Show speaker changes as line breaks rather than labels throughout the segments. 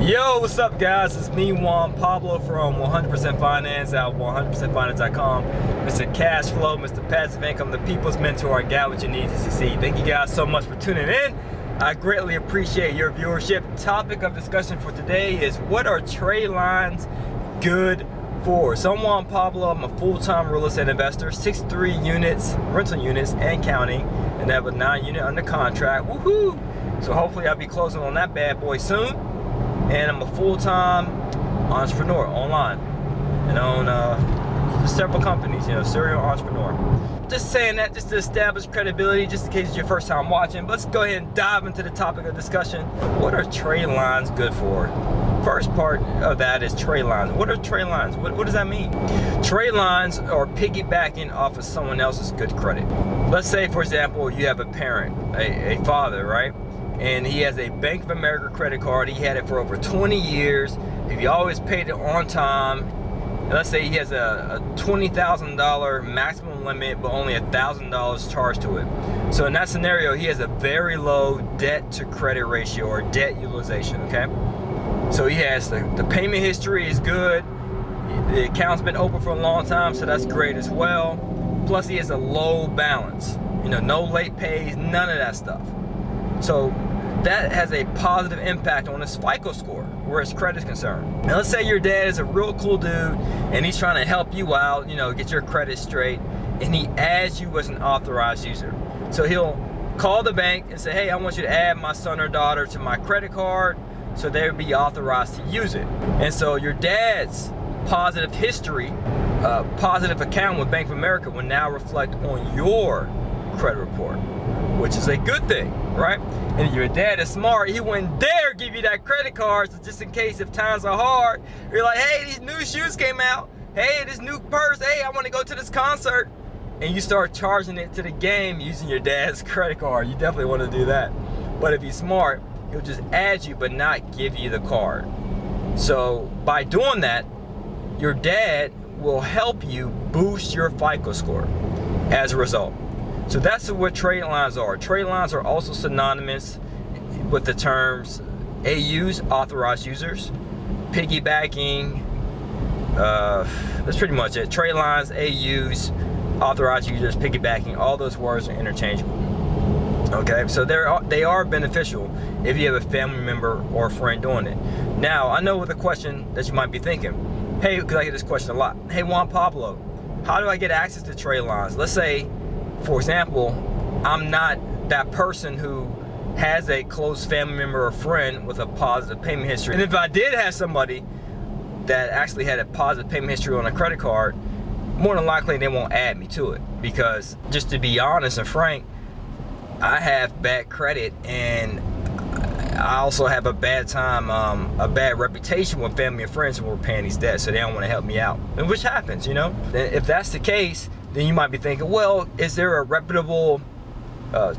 Yo, what's up guys? It's me, Juan Pablo from 100% Finance at 100%finance.com. Mr. Cash Flow, Mr. Passive Income, the people's mentor. I got what you need to succeed. Thank you guys so much for tuning in. I greatly appreciate your viewership. Topic of discussion for today is, what are trade lines good for? So I'm Juan Pablo. I'm a full-time real estate investor, 63 units, rental units and counting, and I have a 9-unit under contract. Woohoo! So hopefully I'll be closing on that bad boy soon. And I'm a full-time entrepreneur online and own several companies, serial entrepreneur. Just saying that just to establish credibility, just in case it's your first time watching. But let's go ahead and dive into the topic of discussion. What are trade lines good for? First part of that is trade lines. What are trade lines? What does that mean? Trade lines are piggybacking off of someone else's good credit. Let's say, for example, you have a parent, a father, right? And he has a Bank of America credit card. He had it for over 20 years. If he always paid it on time, and let's say he has a $20,000 maximum limit, but only $1,000 charged to it. So in that scenario, he has a very low debt to credit ratio, or debt utilization, okay? So he has the payment history is good. The account's been open for a long time, so that's great as well. Plus he has a low balance, no late pays, none of that stuff. So that has a positive impact on his FICO score, where his credit is concerned. Now let's say your dad is a real cool dude and he's trying to help you out, get your credit straight, and he adds you as an authorized user. So he'll call the bank and say, hey, I want you to add my son or daughter to my credit card so they'll be authorized to use it. And so your dad's positive history, positive account with Bank of America will now reflect on your credit report, which is a good thing, right? And if your dad is smart, he wouldn't dare give you that credit card, so just in case if times are hard, you're like, hey, these new shoes came out, hey, this new purse, hey, I want to go to this concert, and you start charging it to the game using your dad's credit card. You definitely want to do that. But if he's smart, he'll just add you but not give you the card. So by doing that, your dad will help you boost your FICO score as a result. So that's what trade lines are. Trade lines are also synonymous with the terms AUs, authorized users, piggybacking, that's pretty much it. Trade lines, AUs, authorized users, piggybacking, all those words are interchangeable. Okay, so they are beneficial if you have a family member or a friend doing it. Now, I know with a question that you might be thinking, hey, because I get this question a lot, hey Juan Pablo, how do I get access to trade lines? Let's say, for example, I'm not that person who has a close family member or friend with a positive payment history. And if I did have somebody that actually had a positive payment history on a credit card, more than likely they won't add me to it. Because just to be honest and frank, I have bad credit, and I also have a bad time, a bad reputation with family and friends who were paying these debts, so they don't want to help me out. And which happens, If that's the case, then you might be thinking, well, is there a reputable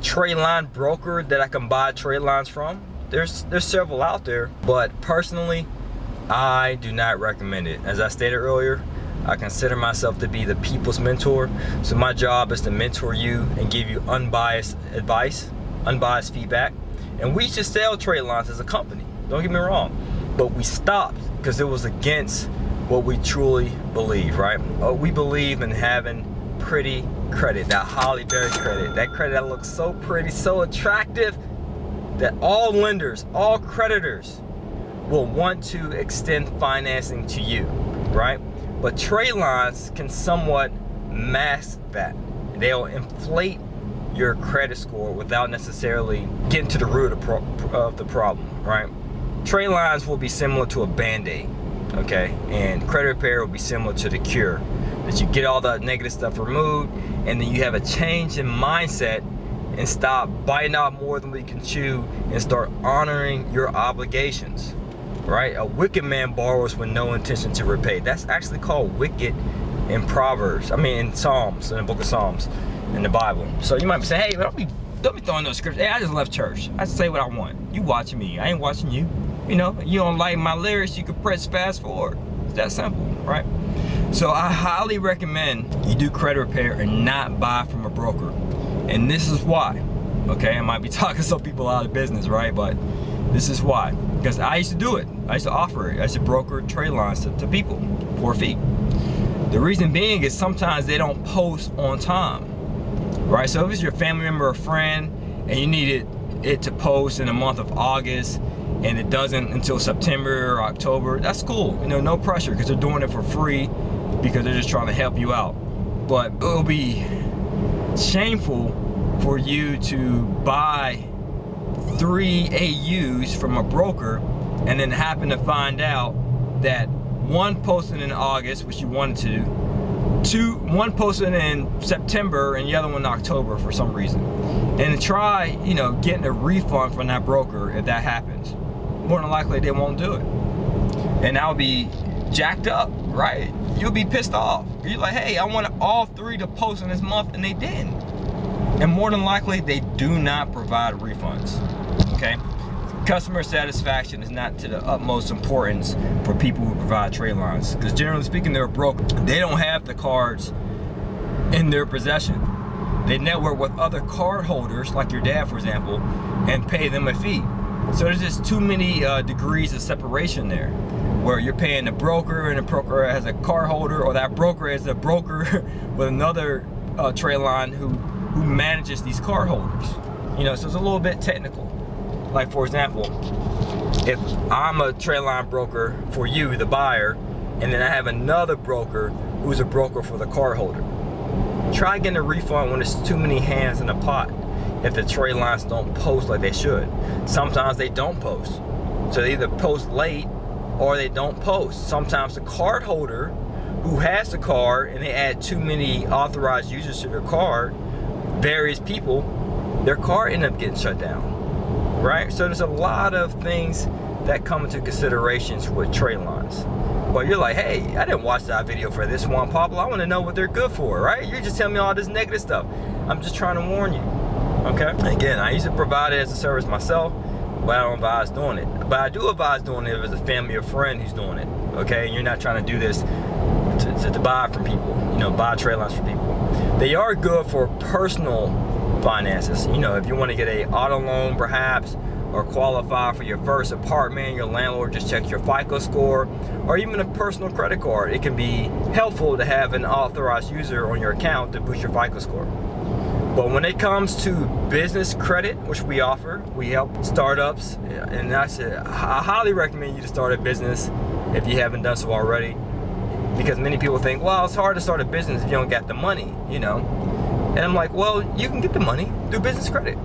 trade line broker that I can buy trade lines from? There's several out there, but personally, I do not recommend it. As I stated earlier, I consider myself to be the people's mentor. So my job is to mentor you and give you unbiased advice, unbiased feedback. And we should sell trade lines as a company, don't get me wrong. But we stopped because it was against what we truly believe, right? We believe in having pretty credit, that Holly Berry credit, that credit that looks so pretty, so attractive, that all lenders, all creditors will want to extend financing to you, right? But trade lines can somewhat mask that. They'll inflate your credit score without necessarily getting to the root of the problem, right? Trade lines will be similar to a Band-Aid, okay? And credit repair will be similar to the cure. That you get all the negative stuff removed, and then you have a change in mindset and stop biting off more than we can chew and start honoring your obligations, right? A wicked man borrows with no intention to repay. That's actually called wicked in Proverbs. In Psalms, in the book of Psalms, in the Bible. So you might be saying, hey, don't be throwing those scripts. Hey, I just left church. I say what I want. You watching me, I ain't watching you. You don't like my lyrics, you can press fast forward. It's that simple, right? So I highly recommend you do credit repair and not buy from a broker. And this is why, okay? I might be talking some people out of business, right? But This is why. Because I used to do it. I used to offer it. I used to broker Tradelines to people for a fee. The reason being is sometimes they don't post on time, right? So if it's your family member or friend and you needed it to post in the month of August and it doesn't until September or October, that's cool. You know, no pressure, because they're doing it for free because they're just trying to help you out. But it'll be shameful for you to buy 3 AUs from a broker and then happen to find out that one posted in August, which you wanted to, one posted in September and the other one in October for some reason. And try, you know, getting a refund from that broker if that happens. More than likely they won't do it. And I'll be jacked up, right? You'll be pissed off. You're like, hey, I wanted all 3 to post in this month and they didn't. And more than likely they do not provide refunds, okay? Customer satisfaction is not to the utmost importance for people who provide Tradelines, because generally speaking, they're broke. They don't have the cards in their possession. They network with other card holders, like your dad, for example, and pay them a fee. So there's just too many degrees of separation there, where you're paying the broker and the broker has a card holder, or that broker is a broker with another Tradeline who manages these card holders. You know, so it's a little bit technical. Like, for example, if I'm a Tradeline broker for you, the buyer, and then I have another broker who's a broker for the card holder, try getting a refund when there's too many hands in the pot. If the Tradelines don't post like they should. Sometimes they don't post. So they either post late or they don't post. Sometimes the card holder who has the card and they add too many authorized users to their card, various people, their card end up getting shut down. Right? So there's a lot of things that come into considerations with Tradelines. But you're like, hey, I didn't watch that video for this one, Pablo. I want to know what they're good for, right? You're just telling me all this negative stuff. I'm just trying to warn you, okay? Again, I used to provide it as a service myself, but I don't advise doing it. But I do advise doing it if it's a family or friend who's doing it, okay? And you're not trying to do this to buy from people, you know, buy Tradelines from people. They are good for personal finances. You know, if you want to get a auto loan perhaps, or qualify for your first apartment, your landlord just checks your FICO score, or even a personal credit card, it can be helpful to have an authorized user on your account to boost your FICO score. But when it comes to business credit, which we offer, we help startups, and I highly recommend you to start a business if you haven't done so already, because many people think, well, it's hard to start a business if you don't got the money, you know. And I'm like, well, you can get the money through business credit.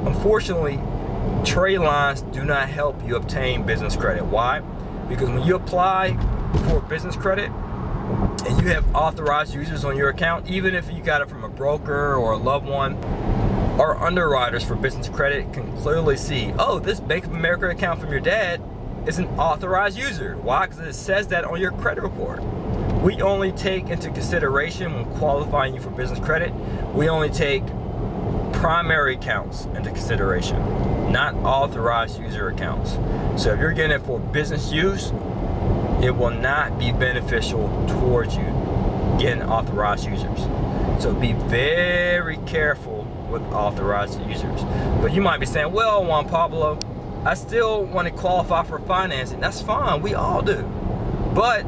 Unfortunately, Tradelines do not help you obtain business credit. Why? Because when you apply for business credit and you have authorized users on your account, even if you got it from a broker or a loved one, our underwriters for business credit can clearly see, oh, this Bank of America account from your dad is an authorized user. Why? Because it says that on your credit report. We only take into consideration when qualifying you for business credit, we only take primary accounts into consideration, not authorized user accounts. So if you're getting it for business use, it will not be beneficial towards you getting authorized users. So be very careful with authorized users. But you might be saying, well, Juan Pablo, I still want to qualify for financing. That's fine, we all do. But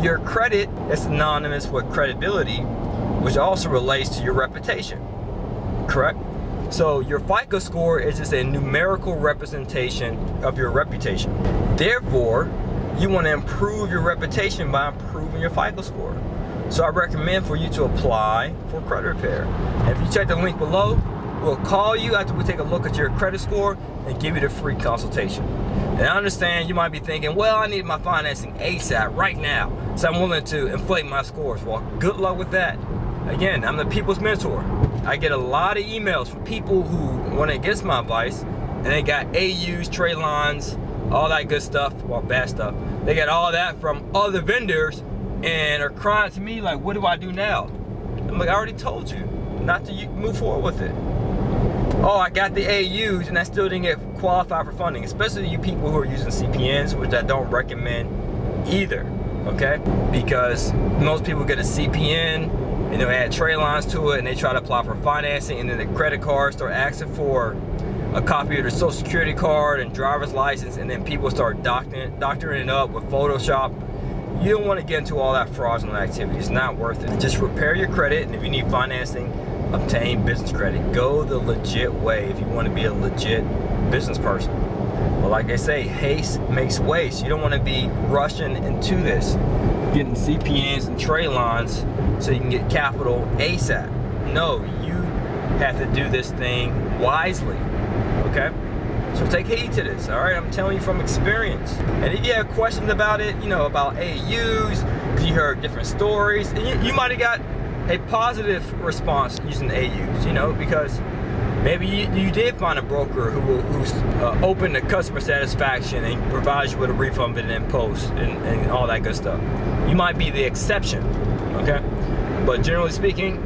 your credit is synonymous with credibility, which also relates to your reputation, correct? So your FICO score is just a numerical representation of your reputation. Therefore, you want to improve your reputation by improving your FICO score. So I recommend for you to apply for credit repair. And if you check the link below, we'll call you after we take a look at your credit score and give you the free consultation. And I understand you might be thinking, well, I need my financing ASAP right now, so I'm willing to inflate my scores. Well, good luck with that. Again, I'm the people's mentor. I get a lot of emails from people who went against my advice, and they got AUs, Tradelines, all that good stuff, well, bad stuff. They got all that from other vendors and are crying to me like, what do I do now? I'm like, I already told you not to move forward with it. Oh, I got the AUs and I still didn't get qualified for funding, especially you people who are using CPNs, which I don't recommend either, okay? Because most people get a CPN and they'll add Tradelines to it and they try to apply for financing, and then the credit cards start asking for a copy of their social security card and driver's license, and then people start doctoring it up with Photoshop. You don't want to get into all that fraudulent activity. It's not worth it. Just repair your credit, and if you need financing, obtain business credit. Go the legit way if you want to be a legit business person. But like I say, haste makes waste. You don't want to be rushing into this, getting CPNs and Tradelines so you can get capital ASAP. No, you have to do this thing wisely, okay? So take heed to this, all right? I'm telling you from experience. And if you have questions about it, you know, about AUs, because you heard different stories, and you might have got a positive response using AUs, you know, because maybe you did find a broker who's open to customer satisfaction and provides you with a refund in post and all that good stuff. You might be the exception, okay? But generally speaking,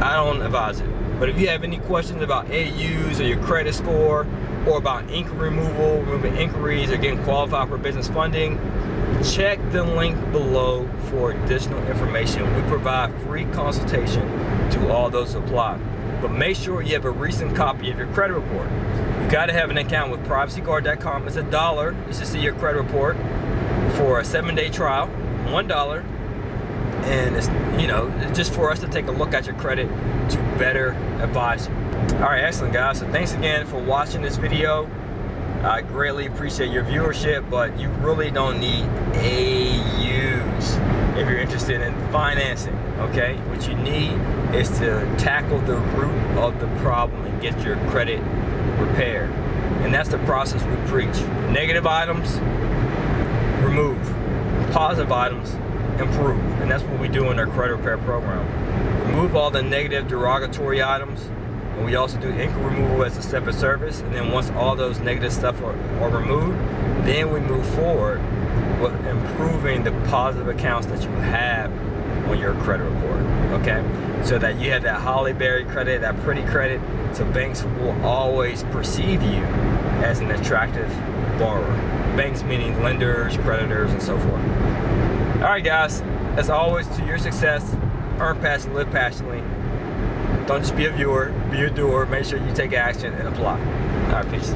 I don't advise it. But if you have any questions about AUs or your credit score, or about inquiry removal, removing inquiries, or getting qualified for business funding, check the link below for additional information. We provide free consultation to all those who apply. But make sure you have a recent copy of your credit report. You gotta have an account with privacyguard.com. It's $1 just to see your credit report for a 7-day trial, $1. And it's, you know, just for us to take a look at your credit to better advise you. All right, excellent guys. So thanks again for watching this video. I greatly appreciate your viewership, but you really don't need AUs if you're interested in financing, okay? What you need is to tackle the root of the problem and get your credit repaired. And that's the process we preach. Negative items, remove. Positive items, improve. And that's what we do in our credit repair program. Remove all the negative derogatory items, and we also do inquiry removal as a separate service. And then once all those negative stuff are removed, then we move forward with improving the positive accounts that you have on your credit report, okay? So that you have that holly berry credit, that pretty credit, so banks will always perceive you as an attractive borrower. Banks meaning lenders, creditors, and so forth. All right, guys, as always, to your success, earn passion, live passionately. Don't just be a viewer, be a doer. Make sure you take action and apply. All right, peace.